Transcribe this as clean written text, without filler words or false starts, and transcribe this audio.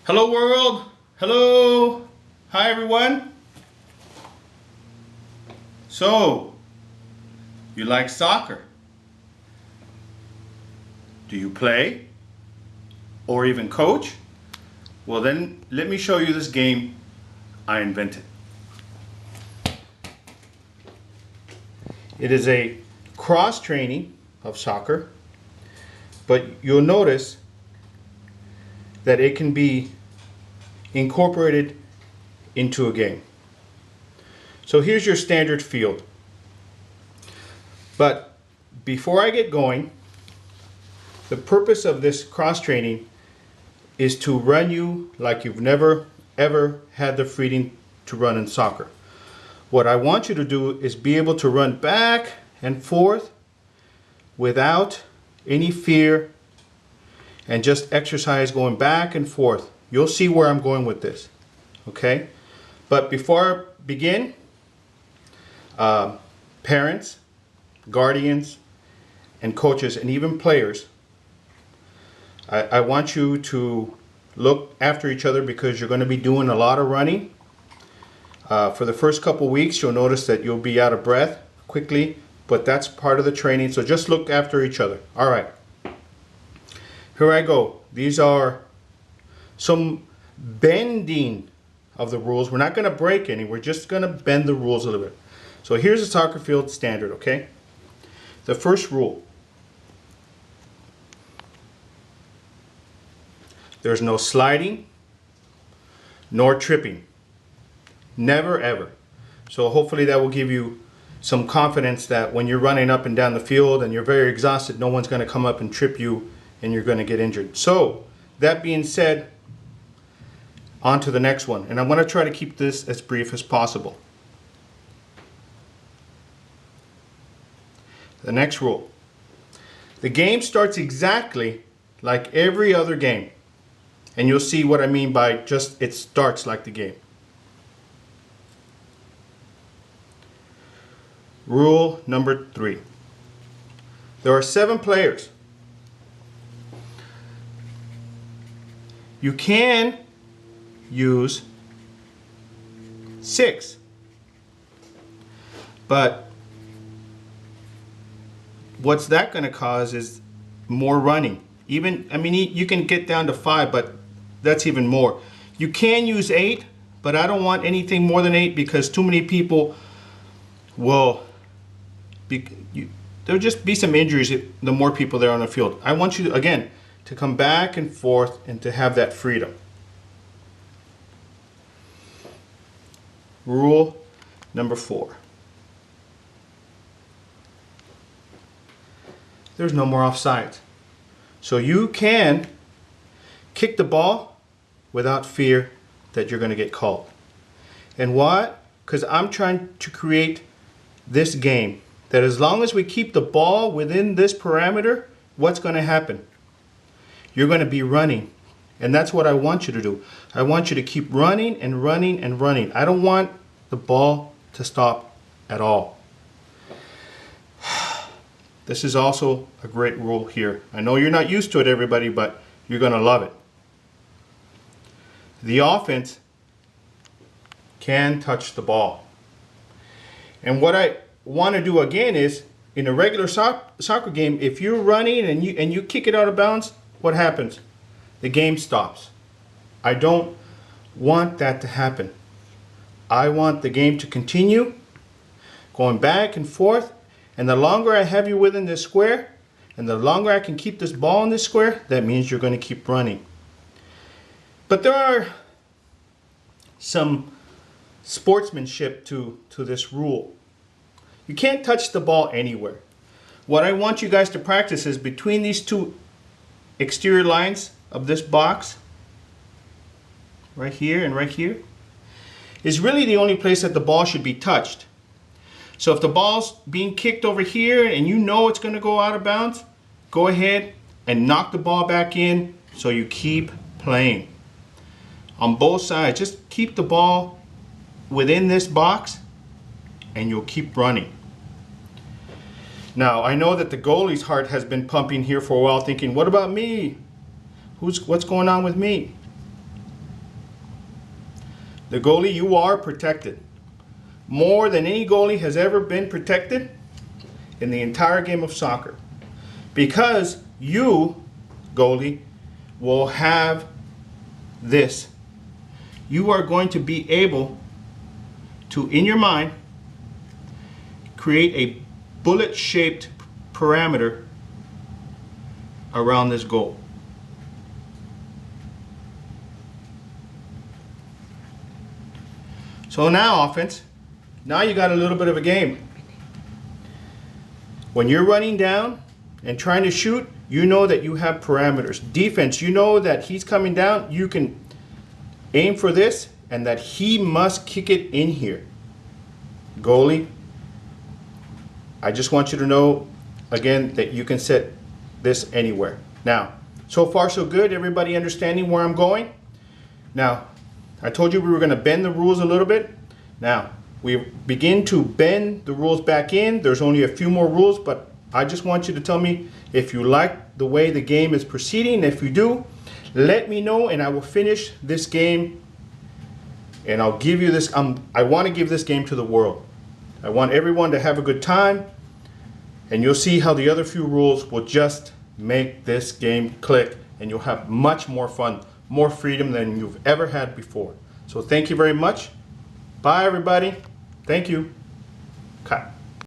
Hello world. Hello. Hi everyone. So, you like soccer? Do you play? Or even coach? Well then, let me show you this game I invented. It is a cross training of soccer, but you'll notice that it can be incorporated into a game. So here's your standard field. But before I get going, the purpose of this cross training is to run you like you've never ever had the freedom to run in soccer. What I want you to do is be able to run back and forth without any fear and just exercise going back and forth. You'll see where I'm going with this, okay? But before I begin, parents, guardians, and coaches, and even players, I want you to look after each other because you're going to be doing a lot of running. For the first couple weeks, you'll notice that you'll be out of breath quickly, but that's part of the training, so just look after each other. All right, here I go. These are some bending of the rules. We're not going to break any, we're just going to bend the rules a little bit. So here's a soccer field standard, okay? The first rule: there's no sliding nor tripping. Never ever. So hopefully that will give you some confidence that when you're running up and down the field and you're very exhausted, no one's going to come up and trip you and you're going to get injured. So that being said, on to the next one. And I'm going to try to keep this as brief as possible. The next rule: the game starts exactly like every other game. And you'll see what I mean by just it starts like the game. Rule number 3. There are 7 players. You can use 6. But what's that going to cause is more running. Even, I mean, you can get down to 5, but that's even more. You can use 8, but I don't want anything more than 8 because too many people will there'll just be some injuries the more people there on the field. I want you, again, to come back and forth and to have that freedom. Rule number 4. There's no more offsides. So you can kick the ball without fear that you're going to get called. And why? Because I'm trying to create this game that as long as we keep the ball within this parameter, what's going to happen? You're going to be running. And that's what I want you to do. I want you to keep running and running and running. I don't want the ball to stop at all. This is also a great rule here. I know you're not used to it, everybody, but you're going to love it. The offense can touch the ball. And what I want to do again is, in a regular soccer game, if you're running and you kick it out of bounds, what happens? The game stops. I don't want that to happen. I want the game to continue going back and forth, and the longer I have you within this square and the longer I can keep this ball in this square, that means you're going to keep running. But there are some sportsmanship to this rule. You can't touch the ball anywhere. What I want you guys to practice is between these 2 exterior lines of this box, right here and right here, is really the only place that the ball should be touched. So if the ball's being kicked over here and you know it's going to go out of bounds, go ahead and knock the ball back in so you keep playing. On both sides, just keep the ball within this box and you'll keep running. Now, I know that the goalie's heart has been pumping here for a while, thinking, what about me? What's going on with me? The goalie, you are protected. More than any goalie has ever been protected in the entire game of soccer. Because you, goalie, will have this. You are going to be able to, in your mind, create a bullet-shaped parameter around this goal. So now offense, now you got a little bit of a game. When you're running down and trying to shoot, you know that you have parameters. Defense, you know that he's coming down, you can aim for this and that he must kick it in here. Goalie, I just want you to know again that you can set this anywhere. Now, so far so good, everybody understanding where I'm going? Now, I told you we were going to bend the rules a little bit. Now, we begin to bend the rules back in. There's only a few more rules, but I just want you to tell me if you like the way the game is proceeding. If you do, let me know and I will finish this game and I'll give you this. I want to give this game to the world. I want everyone to have a good time, and you'll see how the other few rules will just make this game click and you'll have much more fun, more freedom than you've ever had before. So thank you very much. Bye everybody. Thank you. Cut.